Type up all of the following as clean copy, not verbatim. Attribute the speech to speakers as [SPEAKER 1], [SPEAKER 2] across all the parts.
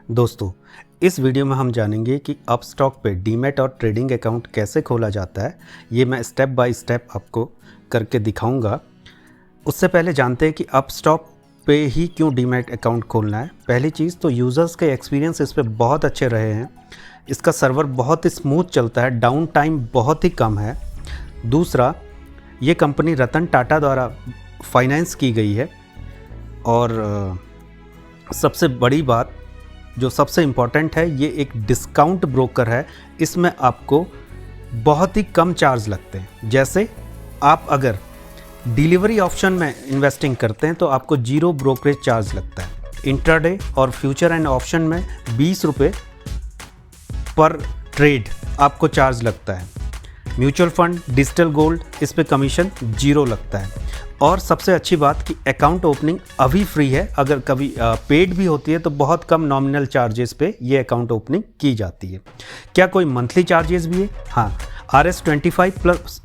[SPEAKER 1] दोस्तों, इस वीडियो में हम जानेंगे कि अपस्टॉक पे डीमैट और ट्रेडिंग अकाउंट कैसे खोला जाता है। ये मैं स्टेप बाय स्टेप आपको करके दिखाऊंगा। उससे पहले जानते हैं कि अपस्टॉक पे ही क्यों डीमैट अकाउंट खोलना है। पहली चीज़ तो यूज़र्स के एक्सपीरियंस इस पे बहुत अच्छे रहे हैं। इसका सर्वर बहुत ही स्मूथ चलता है, डाउन टाइम बहुत ही कम है। दूसरा, ये कंपनी रतन टाटा द्वारा फाइनेंस की गई है। और सबसे बड़ी बात जो सबसे इम्पॉर्टेंट है, ये एक डिस्काउंट ब्रोकर है। इसमें आपको बहुत ही कम चार्ज लगते हैं। जैसे आप अगर डिलीवरी ऑप्शन में इन्वेस्टिंग करते हैं तो आपको 0 ब्रोकरेज चार्ज लगता है। इंट्राडे और फ्यूचर एंड ऑप्शन में 20 रुपये पर ट्रेड आपको चार्ज लगता है। म्यूचुअल फंड, डिजिटल गोल्ड, इस पे कमीशन 0 लगता है। और सबसे अच्छी बात कि अकाउंट ओपनिंग अभी फ्री है। अगर कभी पेड भी होती है तो बहुत कम नॉमिनल चार्जेस पे ये अकाउंट ओपनिंग की जाती है। क्या कोई मंथली चार्जेस भी है? हाँ, RS25 प्लस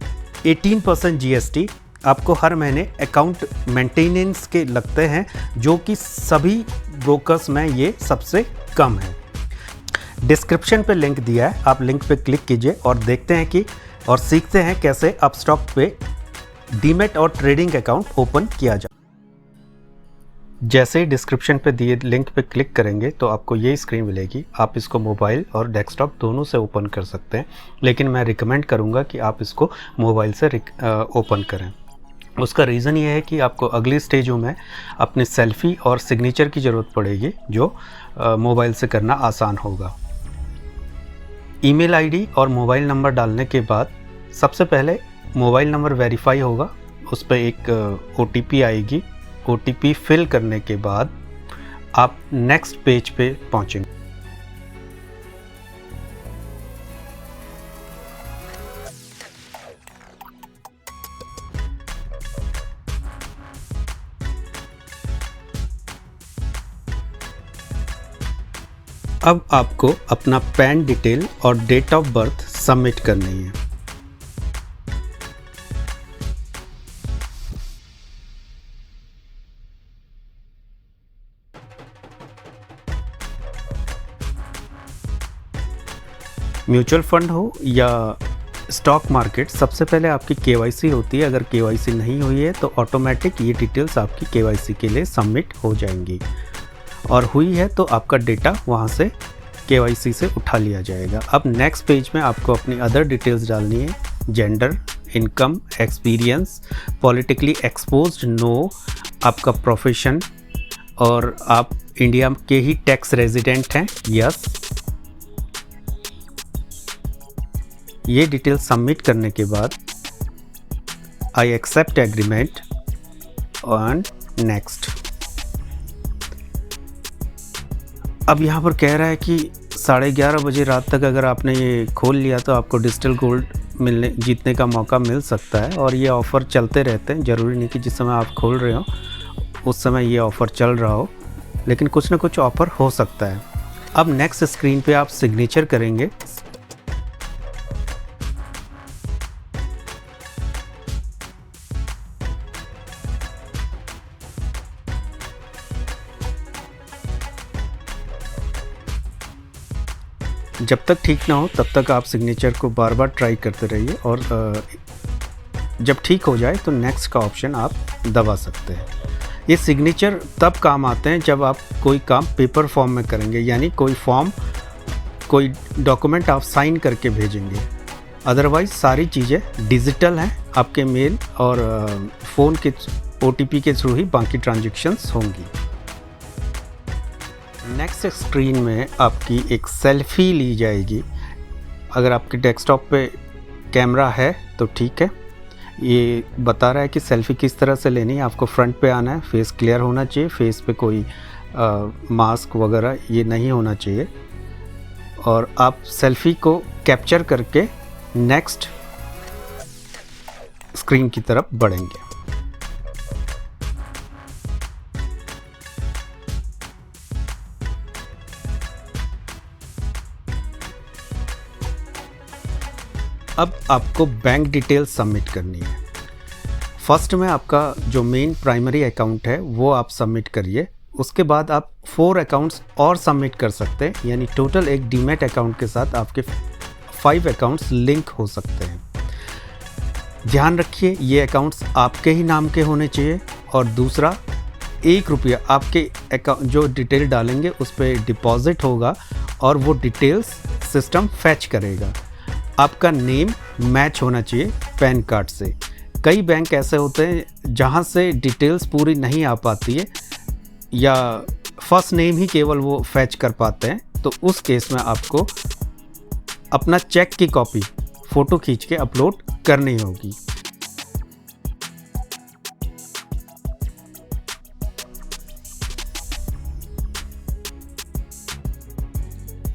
[SPEAKER 1] 18% GST आपको हर महीने अकाउंट मेंटेनेंस के लगते हैं, जो कि सभी ब्रोकर्स में ये सबसे कम है। डिस्क्रिप्शन पे लिंक दिया है, आप लिंक पे क्लिक कीजिए और देखते हैं कि और सीखते हैं कैसे अपस्टॉक पे डीमैट और ट्रेडिंग अकाउंट ओपन किया जाए। जैसे ही डिस्क्रिप्शन पे दिए लिंक पे क्लिक करेंगे तो आपको ये स्क्रीन मिलेगी। आप इसको मोबाइल और डेस्कटॉप दोनों से ओपन कर सकते हैं, लेकिन मैं रिकमेंड करूँगा कि आप इसको मोबाइल से ओपन करें। उसका रीज़न ये है कि आपको अगली स्टेजों में अपने सेल्फी और सिग्नेचर की ज़रूरत पड़ेगी, जो मोबाइल से करना आसान होगा। ईमेल आईडी और मोबाइल नंबर डालने के बाद सबसे पहले मोबाइल नंबर वेरीफाई होगा। उस पर एक OTP आएगी। OTP फिल करने के बाद आप नेक्स्ट पेज पे पहुंचेंगे। अब आपको अपना पैन डिटेल और डेट ऑफ बर्थ सबमिट करनी है। म्यूचुअल फंड हो या स्टॉक मार्केट, सबसे पहले आपकी KYC होती है। अगर KYC नहीं हुई है तो ऑटोमेटिक ये डिटेल्स आपकी KYC के लिए सबमिट हो जाएंगी, और हुई है तो आपका डेटा वहाँ से KYC से उठा लिया जाएगा। अब नेक्स्ट पेज में आपको अपनी अदर डिटेल्स डालनी है। Gender, income, experience, politically exposed, no, आपका प्रोफेशन, और आप इंडिया के ही टैक्स रेजिडेंट हैं, यस। ये डिटेल्स सबमिट करने के बाद I accept agreement on next. अब यहाँ पर कह रहा है कि 11:30 बजे रात तक अगर आपने ये खोल लिया तो आपको डिजिटल गोल्ड जीतने का मौका मिल सकता है। और ये ऑफ़र चलते रहते हैं, ज़रूरी नहीं कि जिस समय आप खोल रहे हो उस समय ये ऑफ़र चल रहा हो, लेकिन कुछ ना कुछ ऑफ़र हो सकता है। अब नेक्स्ट स्क्रीन पे आप सिग्नेचर करेंगे। जब तक ठीक ना हो तब तक आप सिग्नेचर को बार बार ट्राई करते रहिए, और जब ठीक हो जाए तो नेक्स्ट का ऑप्शन आप दबा सकते हैं। ये सिग्नेचर तब काम आते हैं जब आप कोई काम पेपर फॉर्म में करेंगे, यानी कोई डॉक्यूमेंट आप साइन करके भेजेंगे। अदरवाइज़ सारी चीज़ें डिजिटल हैं। आपके मेल और फ़ोन के OTP के थ्रू ही बाकी ट्रांजेक्शन्स होंगी। नेक्स्ट स्क्रीन में आपकी एक सेल्फ़ी ली जाएगी। अगर आपके डेस्कटॉप पे कैमरा है तो ठीक है। ये बता रहा है कि सेल्फ़ी किस तरह से लेनी है। आपको फ्रंट पे आना है, फेस क्लियर होना चाहिए, फेस पे कोई मास्क वगैरह ये नहीं होना चाहिए, और आप सेल्फ़ी को कैप्चर करके नेक्स्ट स्क्रीन की तरफ बढ़ेंगे। अब आपको बैंक डिटेल्स सबमिट करनी है। फर्स्ट में आपका जो मेन प्राइमरी अकाउंट है वो आप सबमिट करिए। उसके बाद आप 4 अकाउंट्स और सबमिट कर सकते हैं, यानी टोटल एक डीमैट अकाउंट के साथ आपके 5 अकाउंट्स लिंक हो सकते हैं। ध्यान रखिए ये अकाउंट्स आपके ही नाम के होने चाहिए, और दूसरा 1 रुपया आपके अकाउंट जो डिटेल डालेंगे उस पर डिपॉजिट होगा और वो डिटेल्स सिस्टम फैच करेगा। आपका नेम मैच होना चाहिए पैन कार्ड से। कई बैंक ऐसे होते हैं जहाँ से डिटेल्स पूरी नहीं आ पाती है, या फर्स्ट नेम ही केवल वो फैच कर पाते हैं, तो उस केस में आपको अपना चेक की कॉपी फ़ोटो खींच के अपलोड करनी होगी।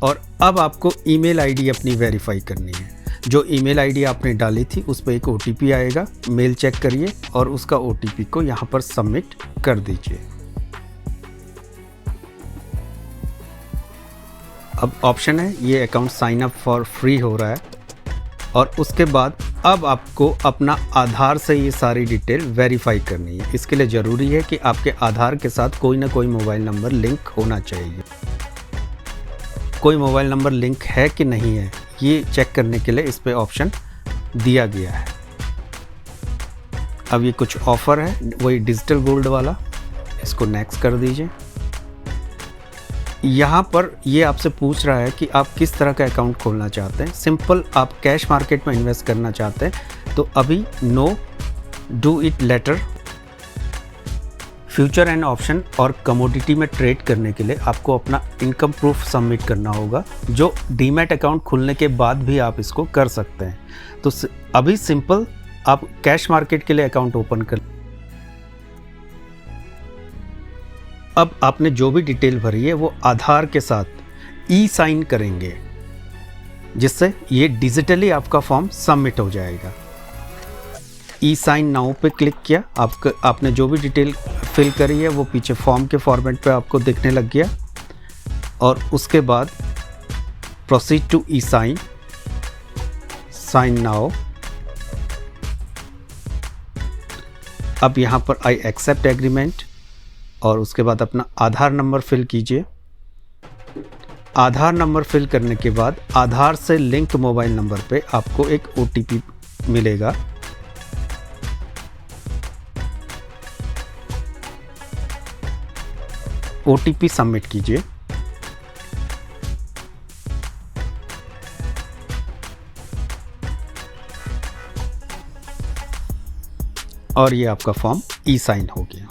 [SPEAKER 1] और अब आपको ईमेल आईडी अपनी वेरीफाई करनी है। जो ईमेल आईडी आपने डाली थी उस पर एक ओटीपी आएगा, मेल चेक करिए और उसका ओटीपी को यहाँ पर सबमिट कर दीजिए। अब ऑप्शन है ये account sign up for free हो रहा है, और उसके बाद अब आपको अपना आधार से ये सारी डिटेल वेरीफाई करनी है। इसके लिए ज़रूरी है कि आपके आधार के साथ कोई ना कोई मोबाइल नंबर लिंक होना चाहिए। कोई मोबाइल नंबर लिंक है कि नहीं है ये चेक करने के लिए इस पे ऑप्शन दिया गया है। अब ये कुछ ऑफ़र है वही डिजिटल गोल्ड वाला, इसको नेक्स्ट कर दीजिए। यहाँ पर ये आपसे पूछ रहा है कि आप किस तरह का अकाउंट खोलना चाहते हैं। सिंपल आप कैश मार्केट में इन्वेस्ट करना चाहते हैं तो अभी no do it later. Future and option और कमोडिटी में ट्रेड करने के लिए आपको अपना इनकम प्रूफ सबमिट करना होगा, जो डीमैट अकाउंट खुलने के बाद भी आप इसको कर सकते हैं। तो अभी सिंपल आप कैश मार्केट के लिए अकाउंट ओपन कर, अब आपने जो भी डिटेल भरी है वो आधार के साथ ई साइन करेंगे, जिससे ये डिजिटली आपका फॉर्म सबमिट हो जाएगा। ई साइन नाउ पे क्लिक किया, आपने जो भी डिटेल फिल करी है वो पीछे फॉर्म के फॉर्मेट पे आपको दिखने लग गया, और उसके बाद proceed to e sign, sign now. अब यहाँ पर आई एक्सेप्ट एग्रीमेंट, और उसके बाद अपना आधार नंबर फिल कीजिए। आधार नंबर फिल करने के बाद आधार से लिंक मोबाइल नंबर पे आपको एक ओटीपी मिलेगा। ओटीपी सबमिट कीजिए। और ये आपका फॉर्म ई साइन हो गया।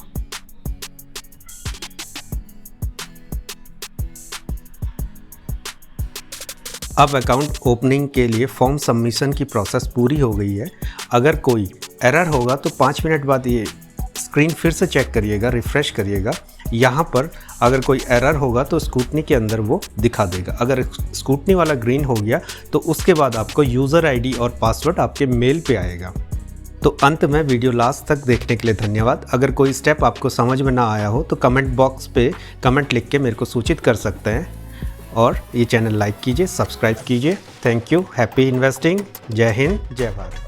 [SPEAKER 1] अब अकाउंट ओपनिंग के लिए फॉर्म सबमिशन की प्रोसेस पूरी हो गई है। अगर कोई एरर होगा तो 5 मिनट बाद ये स्क्रीन फिर से चेक करिएगा, रिफ़्रेश करिएगा। यहाँ पर अगर कोई एरर होगा तो स्कूटनी के अंदर वो दिखा देगा। अगर स्कूटनी वाला ग्रीन हो गया तो उसके बाद आपको यूज़र आईडी और पासवर्ड आपके मेल पे आएगा। तो अंत में वीडियो लास्ट तक देखने के लिए धन्यवाद। अगर कोई स्टेप आपको समझ में ना आया हो तो कमेंट बॉक्स पे कमेंट लिख के मेरे को सूचित कर सकते हैं, और ये चैनल लाइक कीजिए, सब्सक्राइब कीजिए। Thank you. Happy investing. जय हिंद, जय भारत।